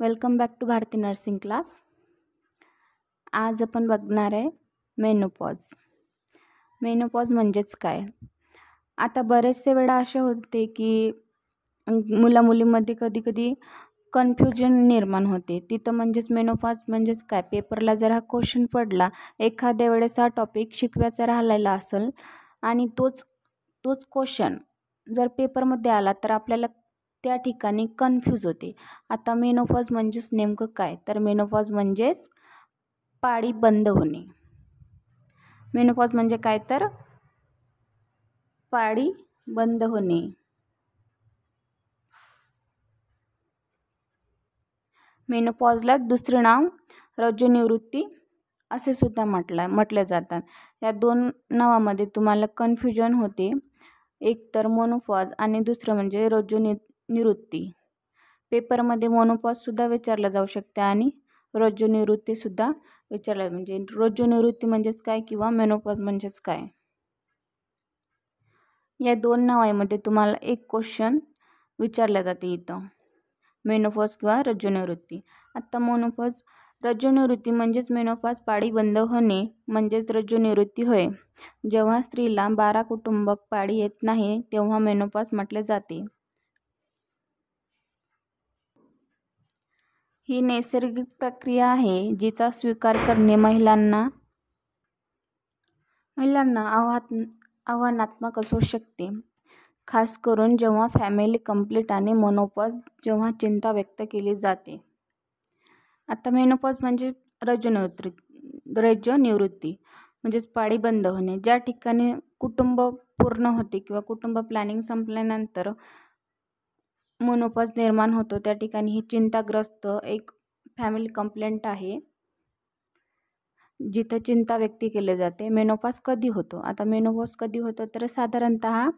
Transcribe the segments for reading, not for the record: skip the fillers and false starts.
Welcome back to Bharati nursing class. आज आपण बघणार आहे मेनोपॉज. मेनोपॉज म्हणजेच काय? आता बरेचसे वेळा असे होते की मुलीमध्ये कधी कधी कन्फ्युजन निर्माण होते. तिथं म्हणजेच मेनोपॉज म्हणजेच काय, पेपरला जर हा क्वेश्चन पडला, एखाद्या वेळेस हा टॉपिक शिकवायचा राहिलेला असेल आणि तोच क्वेश्चन जर पेपरमध्ये आला तर आपल्याला त्या ठिकाणी कन्फ्यूज होते. आता मेनोपॉज म्हणजेच नेमकं काय? तर मेनोपॉज म्हणजेच पाळी बंद होणे. मेनोपॉज म्हणजे काय? तर पाळी बंद होणे. मेनोपॉजला दुसरे नाव रजोनिवृत्ती असे सुद्धा म्हटले जातात. या दोन नावामध्ये तुम्हाला कन्फ्युजन होते. एक तर मोनोपॉज आणि दुसरं म्हणजे रजोनिवृत्ती. पेपरमध्ये मोनोपॉज सुद्धा विचारला जाऊ शकते आणि रजोनिवृत्ती सुद्धा विचारला, म्हणजे रजोनिवृत्ती म्हणजेच काय किंवा मेनोपॉज म्हणजेच काय. या दोन नावांमध्ये तुम्हाला एक क्वेश्चन विचारला जाते इथं, मेनोपॉज किंवा रजोनिवृत्ती. आता मोनोपॉज रजोनिवृत्ती म्हणजेच मेनोपॉज पाळी बंद होणे म्हणजेच रजोनिवृत्ती होय. जेव्हा स्त्रीला 12 कुटुंबक पाळी येत नाही तेव्हा मेनोपॉज म्हटले जाते. ही नैसर्गिक प्रक्रिया आहे जिचा स्वीकार करणे महिलांना आव्हानात्मक असू शकते, खास करून जेव्हा फॅमिली कंप्लीट आणि मेनोपॉज जेव्हा चिंता व्यक्त केली जाते. आता मेनोपॉज म्हणजे रजोनिवृत्ती म्हणजेच पाळी बंद होणे. ज्या ठिकाणी कुटुंब पूर्ण होते किंवा कुटुंब प्लॅनिंग संपल्यानंतर मेनोपॉज निर्माण होतो, त्या ठिकाणी ही चिंताग्रस्त एक फॅमिली कंप्लेंट आहे जिथे चिंता व्यक्त केली जाते. मेनोपॉज कधी होतो? आता मेनोपॉज कधी होतो तर साधारणतः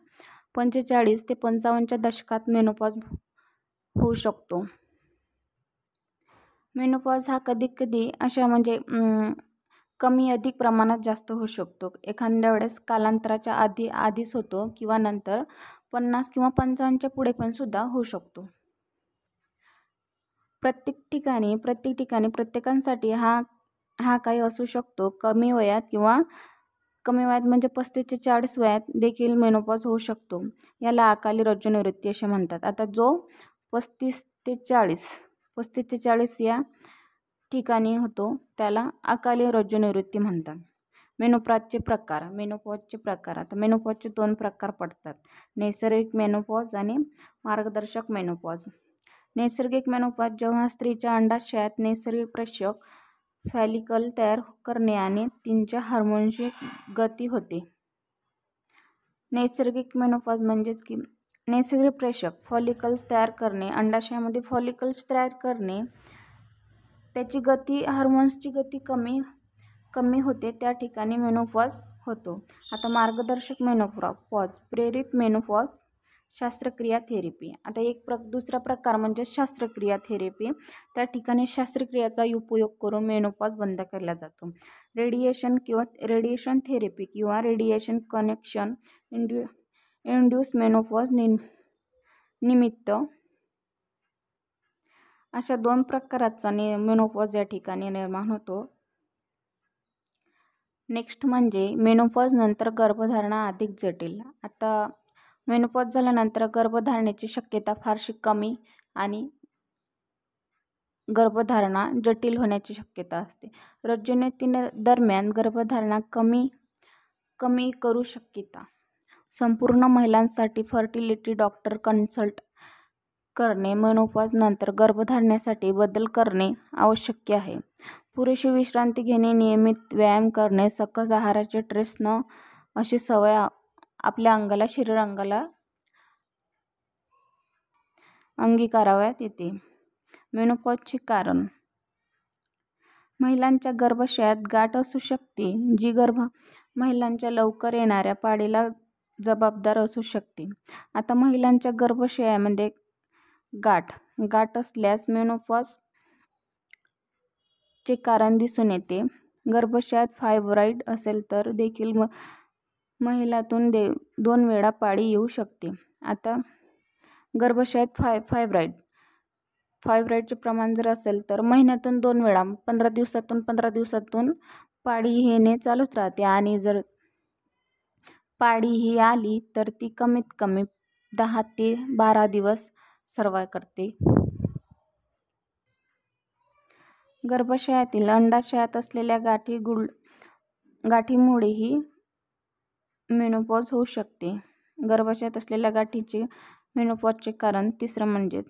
45 ते 55च्या दशकात मेनोपॉज होऊ शकतो. मेनोपॉज हा कधी अशा म्हणजे कमी अधिक प्रमाणात जास्त होऊ शकतो. एखाद्या वेळेस कालांतराच्या आधीच होतो किंवा नंतर 50 किंवा 55च्या पुढे पण सुद्धा होऊ शकतो. प्रत्येक ठिकाणी प्रत्येकांसाठी हा काही असू शकतो. कमी वयात म्हणजे 35 ते 40 वयात देखील मेनोपॉज होऊ शकतो. याला अकाली रजोनिवृत्ती असे म्हणतात. आता जो 35 ते 40 या ठिकाणी होतो त्याला अकाली रजोनिवृत्ती म्हणतात. मेनोपॉजचे प्रकार. आता मेनोपॉजचे 2 प्रकार पडतात, नैसर्गिक मेनोपॉज आणि मार्गदर्शक मेनोपॉज. नैसर्गिक मेनोपॉज जेव्हा स्त्रीच्या अंडाशयात नैसर्गिक प्रेषक फॉलिकल तयार करणे आणि तिच्या हार्मोन्सची गती होते. नैसर्गिक मेनोपॉज म्हणजेच की नैसर्गिक प्रेषक फॉलिकल्स तयार करणे, अंडाशयामध्ये फॉलिकल्स तयार करणे, त्याची गती, हार्मोन्सची गती कमी होते, त्या ठिकाणी मेनोपॉज होतो. आता मार्गदर्शक मेनोपॉज, प्रेरित मेनोपॉज, शस्त्रक्रिया थेरपी. आता दुसरा प्रकार म्हणजे शस्त्रक्रिया थेरपी. त्या ठिकाणी शस्त्रक्रियेचा उपयोग करून मेनोपॉज बंद केला जातो. रेडिएशन थेरपी किंवा रेडिएशन कनेक्शन इंड्यूस मेनोपॉज निमित्त अशा 2 प्रकाराचा मेनोपॉज या ठिकाणी निर्माण होतो. नेक्स्ट म्हणजे मेनोपॉज नंतर गर्भधारणा अधिक जटिल. आता मेनोपॉज झाल्यानंतर गर्भधारणेची शक्यता फारशी कमी आणि गर्भधारणा जटिल होण्याची शक्यता असते. रजोनिवृत्ती दरम्यान गर्भधारणा कमी करू शक्यता. संपूर्ण महिलांसाठी फर्टिलिटी डॉक्टर कन्सल्ट करणे, मेनोपॉज नंतर गर्भधारणेसाठी बदल करणे आवश्यक आहे. पुरेशी विश्रांती घेणे, नियमित व्यायाम करणे, सकस आहाराचे स्ट्रेस न अशी सवय आपल्या शरीरांगाला अंगीकाराव्यात येते. मेनोपॉजचे कारण. महिलांच्या गर्भाशयात गाठ असू शकते जी महिलांच्या लवकर येणाऱ्या पाळीला जबाबदार असू शकते. आता महिलांच्या गर्भाशयामध्ये गाठ असल्यास मेनोपॉज चे कारण दिसून येते. गर्भाशयात फायब्रॉइड असेल तर देखील महिलातून 2 वेळा पाळी येऊ शकते. आता गर्भाशयात फायब्रॉइड फायब्रॉईडचे प्रमाण जर असेल तर महिन्यातून 2 वेळा 15 दिवसातून पाळी येणे चालूच राहते आणि जर पाळी ही आली तर ती कमीत कमी 10 ते 12 दिवस सर्वाइव्ह करते. गर्भाशयातील अंडाशयात असलेल्या गाठीमुळेही मेनोपॉज होऊ शकते. गर्भाशयात असलेल्या गाठीचे मेनोपॉजचे कारण. तिसरं म्हणजे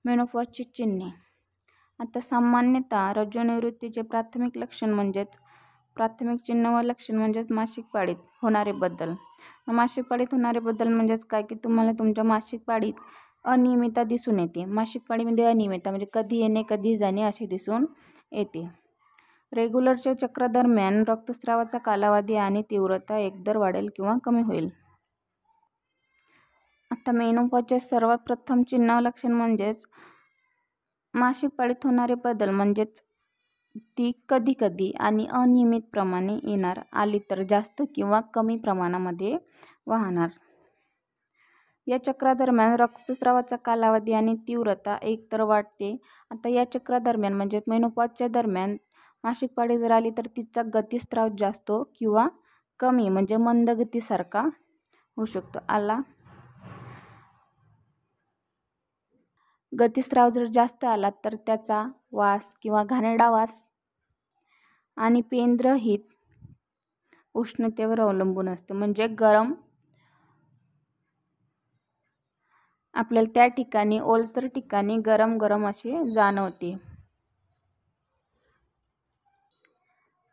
मेनोपॉजची चिन्हे. आता सामान्यतः रजोनिवृत्तीचे प्राथमिक चिन्ह व लक्षण म्हणजेच मासिक पाळीत होणारे बदल. मासिक पाळीत होणारे बदल म्हणजेच काय की तुम्हाला तुमच्या मासिक पाळीत अनियमितता दिसून येते. मासिक पाळीमध्ये अनियमितता म्हणजे कधी येणे कधी जाणे असे दिसून येते. रेग्युलरच्या चक्रादरम्यान रक्तस्रावाचा कालावधी आणि तीव्रता एकतर वाढेल किंवा कमी होईल. आता मेनोपॉजचे सर्वात प्रथम चिन्ह लक्षण म्हणजेच मासिक पाळीत होणारे बदल म्हणजेच ती कधी आणि अनियमित प्रमाणे येणार, आली तर जास्त किंवा कमी प्रमाणामध्ये वाहणार. या चक्रादरम्यान रक्तस्रावाचा कालावधी आणि तीव्रता एकतर वाढते. आता या चक्रादरम्यान म्हणजे मेनोपॉजच्या दरम्यान मासिक पाळी जर आली तर तिचा गतिस्राव जास्त किंवा कमी म्हणजे मंद गतीसारखा होऊ शकतो. गतिस्राव जर जास्त आला तर त्याचा वास किंवा घाणेरडा वास आणि पेनरहित उष्णतेवर अवलंबून असते. म्हणजे आपल्याला त्या ठिकाणी ओलसर ठिकाणी गरम असे जाणवते.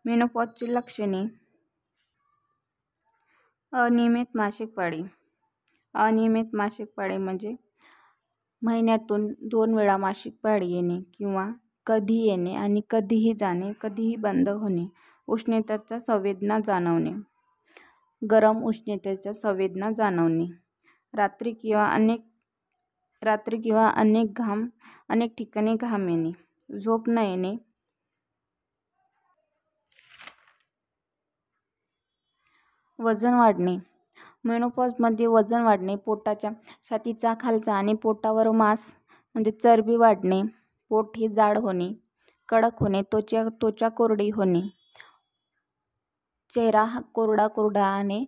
मेनोपॉजची लक्षणे. अनियमित मासिक पाळी. अनियमित मासिक पाळी म्हणजे महिन्यातून 2 वेळा मासिक पाळी येणे किंवा कधी येणे आणि कधीही जाणे, कधीही बंद होणे. उष्णतेच्या संवेदना जाणवणे. गरम उष्णतेच्या संवेदना जाणवणे. रात्री किंवा अनेक ठिकाणी घाम येणे. झोप न येणे. वजन वाढणे. मेनोपॉजमध्ये वजन वाढणे, छातीचा खालचा आणि पोटावर मांस म्हणजे चरबी वाढणे, पोट हे जाड होणे, कडक होणे, त्वचा कोरडी होणे, चेहरा कोरडा आणि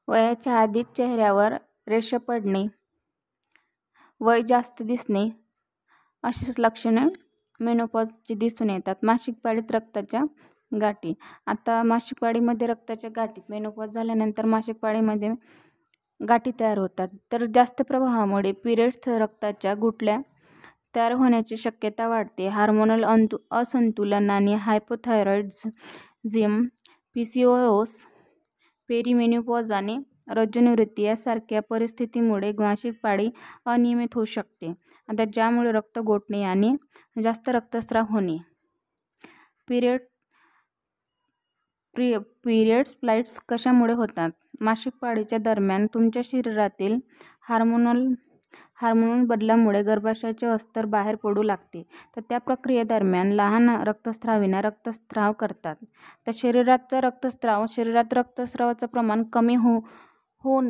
वयाच्या आधीच चेहऱ्यावर रेषा पडणे, वय जास्त दिसणे अशी लक्षणे मेनोपॉजची दिसून येतात. मासिक पाळीत रक्ताच्या गाठी. आता मासिक पाळीमध्ये रक्ताच्या गाठी मेनोपॉज झाल्यानंतर मासिक पाळीमध्ये गाठी तयार होतात. तर जास्त प्रवाहामुळे पिरियड्स रक्ताच्या गुठळ्या तयार होण्याची शक्यता वाढते. हार्मोनल असंतुलन आणि हायपोथायरॉईडिझम, PCOS, पेरिमेनोपॉज आणि रजोनिवृत्ती यासारख्या परिस्थितीमुळे मासिक पाळी अनियमित होऊ शकते. आता ज्यामुळे रक्त गोठणे आणि जास्त रक्तस्राव होणे. पिरियड्स फ्लाइट्स कशामुळे होतात? मासिक पाळीच्या दरम्यान तुमच्या शरीरातील हार्मोनल बदलामुळे गर्भाशयाचे अस्तर बाहेर पडू लागते. तर त्या प्रक्रियेदरम्यान लहान रक्तस्राविण्या रक्तस्राव करतात. तर शरीरात रक्तस्रावाचं प्रमाण कमी होऊ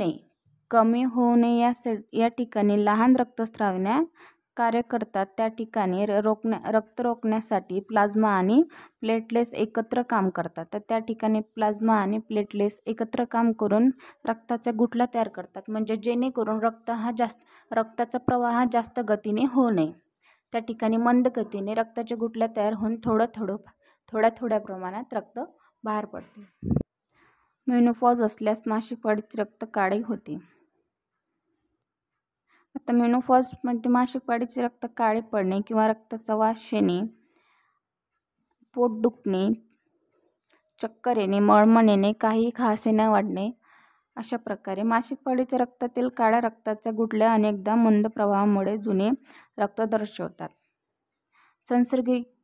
नये या ठिकाणी लहान रक्तस्राविण्या कार्य करतात. त्या ठिकाणी रक्त रोखण्यासाठी प्लाझ्मा आणि प्लेटलेट्स एकत्र काम करतात. तर त्या ठिकाणी प्लाझ्मा आणि प्लेटलेट्स एकत्र काम करून रक्ताच्या गुठळ्या तयार करतात. म्हणजे जेणेकरून रक्ताचा प्रवाह जास्त गतीने होऊ नये. त्या ठिकाणी मंद गतीने रक्ताच्या गुठळ्या तयार होऊन थोड्या प्रमाणात रक्त बाहेर पडते. मेनोपॉज असल्यास मासिक पाळीचे रक्त काळे होते. आता मेनोपॉजमध्ये मासिक पाळीचे रक्त काळे पडणे किंवा रक्ताचा वास येणे, पोट दुखणे, चक्कर येणे, मळमळ येणे, काही खासे न वाटणे अशा प्रकारे मासिक पाळीच्या रक्तातील काळ्या रक्ताच्या गुठळ्या अनेकदा मंद प्रवाहामुळे जुने रक्त दर्शवतात.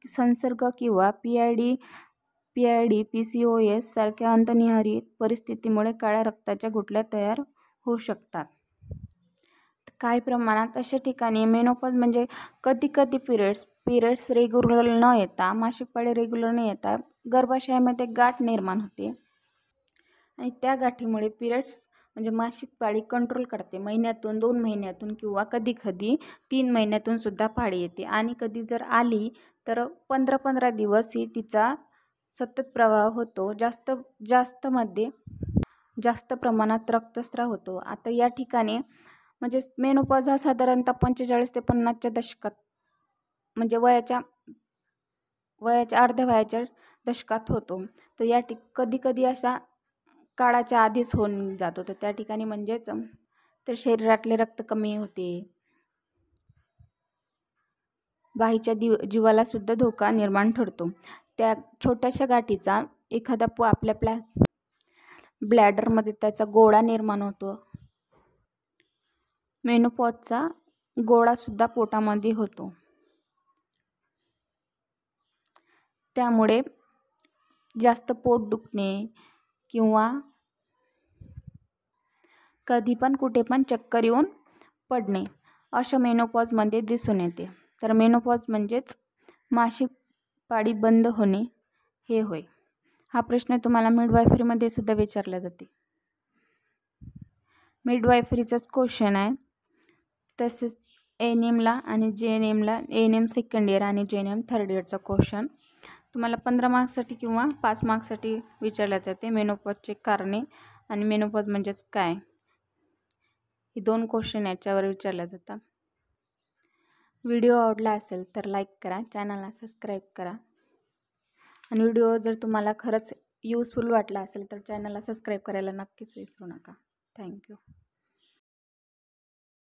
संसर्ग किंवा PID, PCOS सारख्या अंतर्निहित परिस्थितीमुळे काळ्या रक्ताच्या गुठळ्या तयार होऊ शकतात. काही प्रमाणात अशा ठिकाणी मेनोपॉज म्हणजे कधी पिरियड्स रेग्युलर न येता, मासिक पाळी रेग्युलर न येता गर्भाशयामध्ये गाठ निर्माण होते आणि त्या गाठीमुळे पिरियड्स म्हणजे मासिक पाळी कंट्रोल करते. महिन्यातून, 2 महिन्यातून किंवा कधी-कधी 3 महिन्यातून सुद्धा पाळी येते आणि कधी जर आली तर 15-15 दिवस ही तिचा सतत प्रवाह होतो. जास्त प्रमाणात रक्तस्राव होतो. आता या ठिकाणी म्हणजे मेनोपॉज हा साधारणतः 45 ते 50च्या दशकात म्हणजे वयाच्या अर्ध्या वयाच्या दशकात होतो. तर कधी-कधी असा काळाच्या आधीच होऊन जातो. तर त्या ठिकाणी म्हणजेच तर शरीरातले रक्त कमी होते. बाईच्या जीवाला सुद्धा धोका निर्माण ठरतो. त्या छोट्याशा गाठीचा एखादा आपल्या ब्लॅडरमध्ये त्याचा गोळा निर्माण होतो. मेनोपॉजचा गोळा सुद्धा पोटामध्ये होतो. त्यामुळे जास्त पोट दुखणे किंवा कधी पण कुठे पण चक्कर येऊन पडणे अशा मेनोपॉजमध्ये दिसून येते. तर मेनोपॉज म्हणजेच मासिक पाळी बंद होणे हे होय. हा प्रश्न तुम्हाला मिडवायफरीमध्ये सुद्धा विचारला जाते. मिडवायफरीचाच क्वेश्चन आहे. तसेच एएनएमला आणि जेएनएमला एएनएम सेकंड इयर आणि जेएनएम थर्ड इयरचा क्वेश्चन तुम्हाला 15 मार्क्ससाठी किंवा 5 मार्क्ससाठी विचारले जाते. मेनोपॉजचे कारणे आणि मेनोपॉज म्हणजेच काय हे 2 क्वेश्चन याच्यावर विचारले जातात. व्हिडिओ आवडला असेल तर लाईक करा, चॅनलला सबस्क्राईब करा आणि व्हिडिओ जर तुम्हाला खरंच युजफुल वाटला असेल तर चॅनलला सबस्क्राईब करायला नक्कीच विसरू नका. थँक्यू.